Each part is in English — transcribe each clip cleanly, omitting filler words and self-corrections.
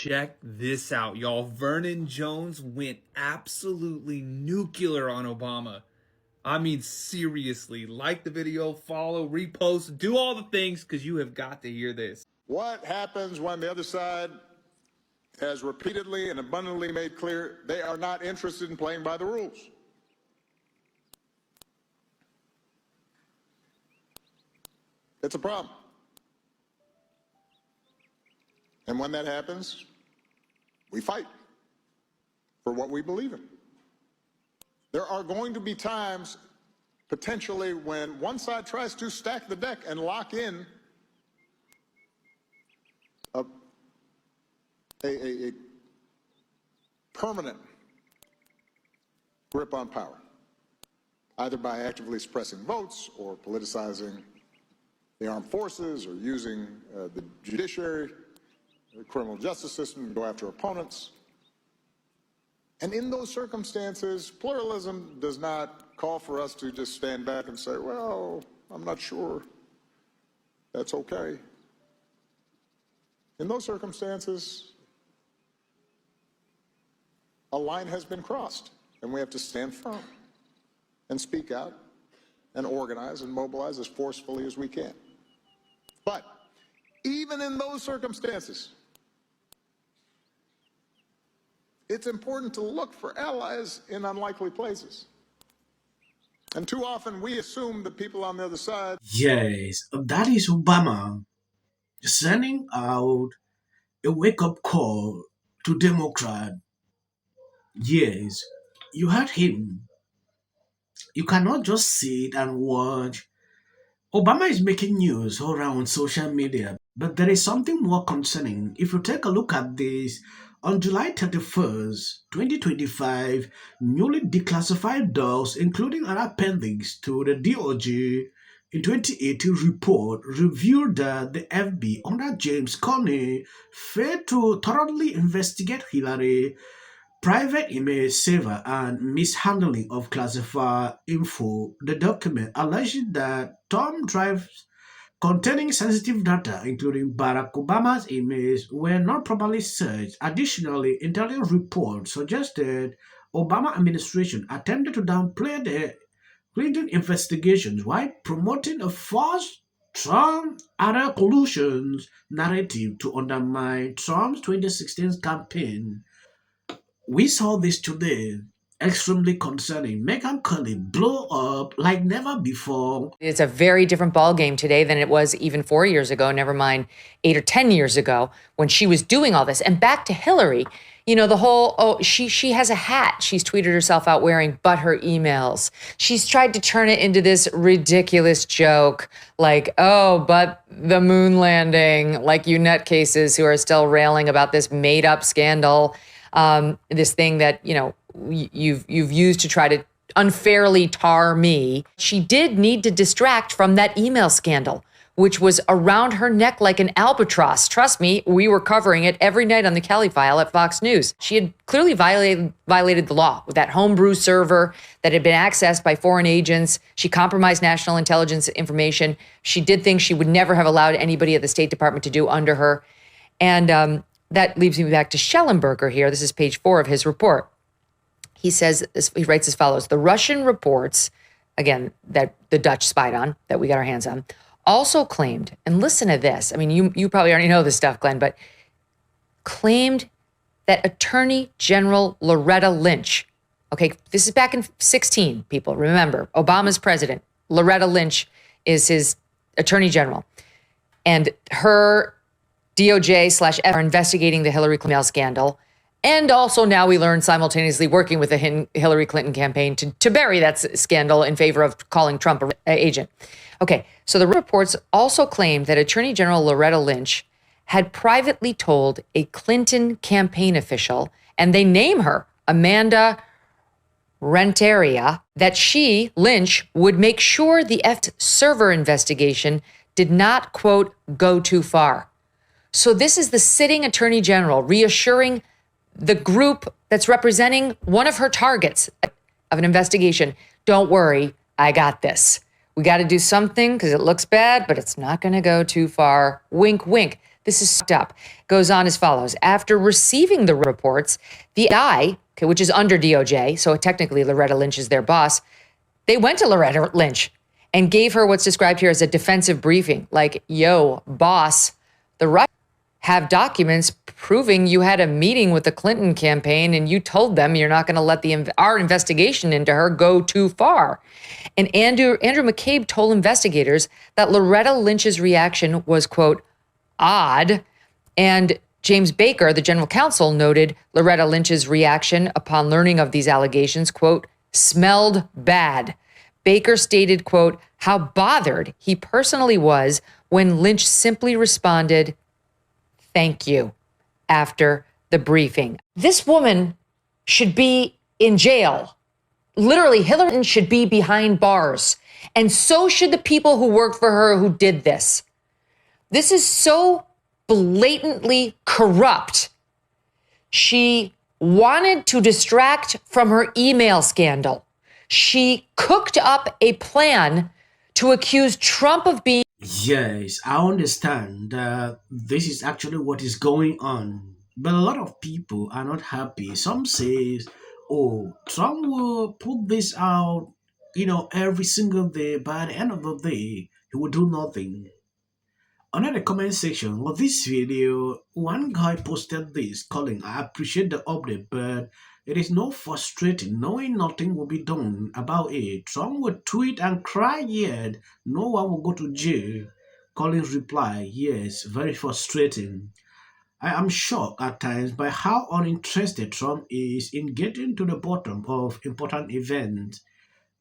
Check this out, y'all. Vernon Jones went absolutely nuclear on Obama. I mean, seriously, like the video, follow, repost, do all the things, because you have got to hear this. What happens when the other side has repeatedly and abundantly made clear they are not interested in playing by the rules? It's a problem. And when that happens, we fight for what we believe in. There are going to be times, potentially, when one side tries to stack the deck and lock in a permanent grip on power, either by actively suppressing votes or politicizing the armed forces or using the judiciary, the criminal justice system to go after opponents. And in those circumstances, pluralism does not call for us to just stand back and say, well, I'm not sure. That's okay. In those circumstances, a line has been crossed, and we have to stand firm and speak out and organize and mobilize as forcefully as we can. But even in those circumstances, it's important to look for allies in unlikely places. And too often we assume that people on the other side... Yes, that is Obama sending out a wake-up call to Democrats. Yes, you heard him. You cannot just sit and watch. Obama is making news all around social media, but there is something more concerning. If you take a look at this, on July 31st, 2025, newly declassified docs, including an appendix to the DOJ in 2018 report, revealed that the FB under James Comey failed to thoroughly investigate Hillary private email saver and mishandling of classified info. The document alleged that thumb drives containing sensitive data, including Barack Obama's emails, were not properly searched. Additionally, intelligence reports suggested Obama administration attempted to downplay the Clinton investigations while promoting a false Trump-era collusions narrative to undermine Trump's 2016 campaign. We saw this today. Extremely concerning. Megyn blow up like never before. It's a very different ballgame today than it was even 4 years ago, never mind 8 or 10 years ago when she was doing all this. And back to Hillary, you know, the whole, she has a hat she's tweeted herself out wearing, but her emails. She's tried to turn it into this ridiculous joke like, oh, but the moon landing, like you nutcases who are still railing about this made up scandal. This thing that, you know, you've used to try to unfairly tar me. She did need to distract from that email scandal, which was around her neck like an albatross. Trust me, we were covering it every night on the Kelly File at Fox News. She had clearly violated the law with that homebrew server that had been accessed by foreign agents. She compromised national intelligence information. She did things she would never have allowed anybody at the State Department to do under her. And that leads me back to Schellenberger here. This is page 4 of his report. He says, he writes as follows: the Russian reports, again, that the Dutch spied on, that we got our hands on, also claimed, and listen to this, I mean, you probably already know this stuff, Glenn, but claimed that Attorney General Loretta Lynch, okay, this is back in 2016, people, remember, Obama's president, Loretta Lynch is his Attorney General, and her DOJ/F are investigating the Hillary Clinton scandal. And also now we learn simultaneously working with the Hillary Clinton campaign to bury that scandal in favor of calling Trump an agent. Okay, so the reports also claimed that Attorney General Loretta Lynch had privately told a Clinton campaign official, and they name her Amanda Renteria, that she, Lynch, would make sure the server investigation did not, quote, go too far. So this is the sitting Attorney General reassuring the group that's representing one of her targets of an investigation. Don't worry, I got this. We got to do something because it looks bad, but it's not going to go too far. Wink, wink. This is fucked up. Goes on as follows. After receiving the reports, the I, okay, which is under DOJ, so technically Loretta Lynch is their boss, they went to Loretta Lynch and gave her what's described here as a defensive briefing. Like, yo, boss, the Russians have documents proving you had a meeting with the Clinton campaign and you told them you're not going to let our investigation into her go too far. And Andrew McCabe told investigators that Loretta Lynch's reaction was, quote, odd. And James Baker, the general counsel, noted Loretta Lynch's reaction upon learning of these allegations, quote, smelled bad. Baker stated, quote, how bothered he personally was when Lynch simply responded, thank you, after the briefing. This woman should be in jail. Literally, Hillary Clinton should be behind bars. And so should the people who worked for her who did this. This is so blatantly corrupt. She wanted to distract from her email scandal. She cooked up a plan to accuse Trump of being. Yes, I understand that this is actually what is going on. But a lot of people are not happy. Some say, oh, Trump will put this out, every single day. By the end of the day, he will do nothing. Under the comment section of this video, one guy posted this calling, I appreciate the update, but it is no frustrating knowing nothing will be done about it. Trump would tweet and cry, yet no one will go to jail. Collins replied, yes, very frustrating. I am shocked at times by how uninterested Trump is in getting to the bottom of important events.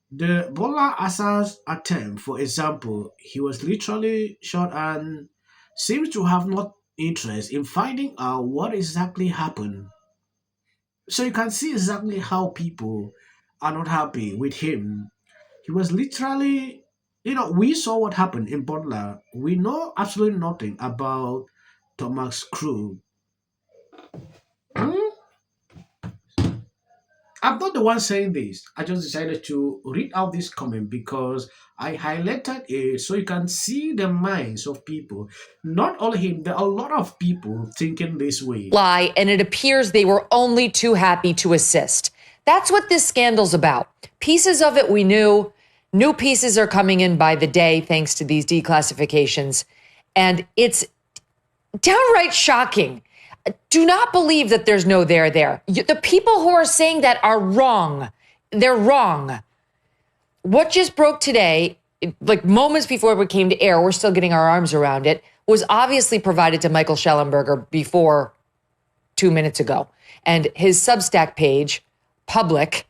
The Bola Assad attempt, for example, he was literally shot and seems to have no interest in finding out what exactly happened. So you can see exactly how people are not happy with him. He was literally, we saw what happened in Butler. We know absolutely nothing about Thomas Crew. I'm not the one saying this. I just decided to read out this comment because I highlighted it so you can see the minds of people. Not only him, there are a lot of people thinking this way. Lie, and it appears they were only too happy to assist. That's what this scandal's about. Pieces of it we knew. New pieces are coming in by the day thanks to these declassifications. And it's downright shocking. Do not believe that there's no there there. The people who are saying that are wrong. They're wrong. What just broke today, like moments before we came to air, we're still getting our arms around it, was obviously provided to Michael Schellenberger before 2 minutes ago. And his Substack page, Public,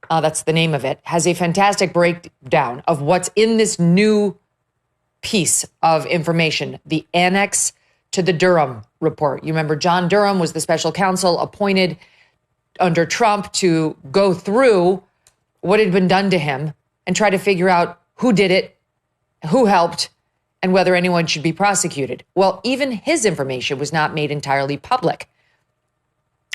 that's the name of it, has a fantastic breakdown of what's in this new piece of information, the annex to the Durham report. You remember John Durham was the special counsel appointed under Trump to go through what had been done to him and try to figure out who did it, who helped, and whether anyone should be prosecuted. Well, even his information was not made entirely public.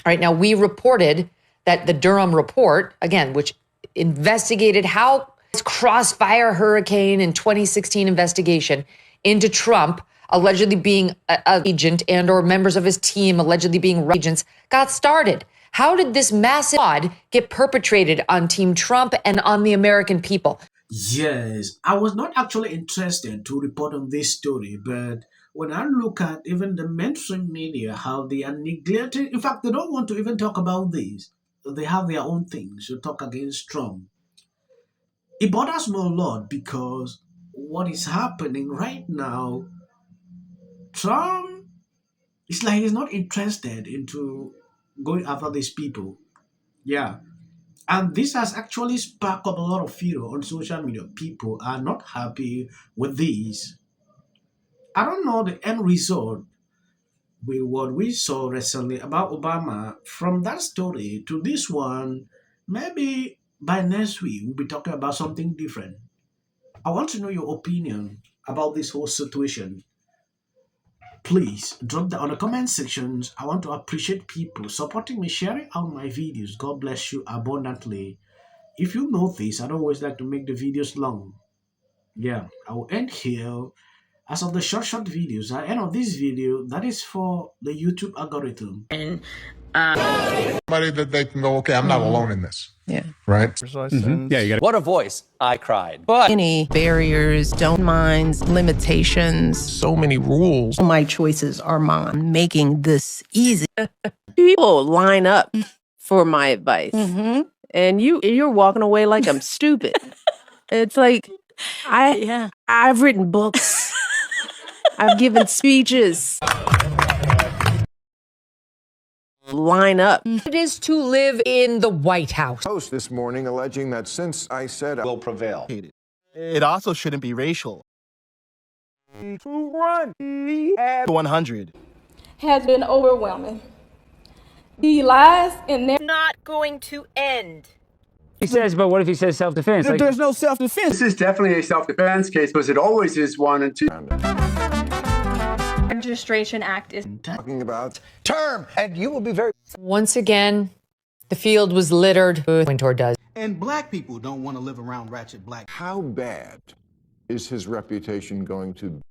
All right, now we reported that the Durham report, again, which investigated how this Crossfire Hurricane in 2016 investigation into Trump allegedly being an agent and or members of his team allegedly being agents got started. How did this massive fraud get perpetrated on Team Trump and on the American people? Yes, I was not actually interested to report on this story, but when I look at even the mainstream media, how they are neglecting, in fact, they don't want to even talk about this. They have their own things to talk against Trump. It bothers me a lot because what is happening right now, Trump, it's like he's not interested into going after these people. Yeah. And this has actually sparked up a lot of fear on social media. People are not happy with this. I don't know the end result with what we saw recently about Obama. From that story to this one, maybe by next week we'll be talking about something different. I want to know your opinion about this whole situation. Please drop that on the comment sections. I want to appreciate people supporting me, sharing out my videos. God bless you abundantly. If you notice, I don't always like to make the videos long. Yeah, I will end here. As of the short videos, at the end of this video, that is for the YouTube algorithm. Somebody that they can go, okay, I'm not alone in this. Yeah. Right? Yeah, you got What a voice. I cried. But Any barriers, don't minds, limitations. So many rules. My choices are mine. Making this easy. People line up for my advice. And you're walking away like I'm stupid. It's like I've written books. I've given speeches. Line up. It is to live in the White House. Post this morning alleging that since I said I will prevail. it also shouldn't be racial. 100 has been overwhelming. The lies and not going to end. He says, but what if he says self-defense? Like, There's no self-defense. This is definitely a self-defense case because it always is 1 and 2. Registration Act is Talking about term, and you will be very... Once again, the field was littered. Wintour does. And black people don't want to live around ratchet black. how bad is his reputation going to be?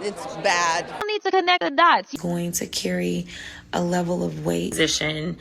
It's bad. I need to connect the dots. Going to carry a level of weight. Position.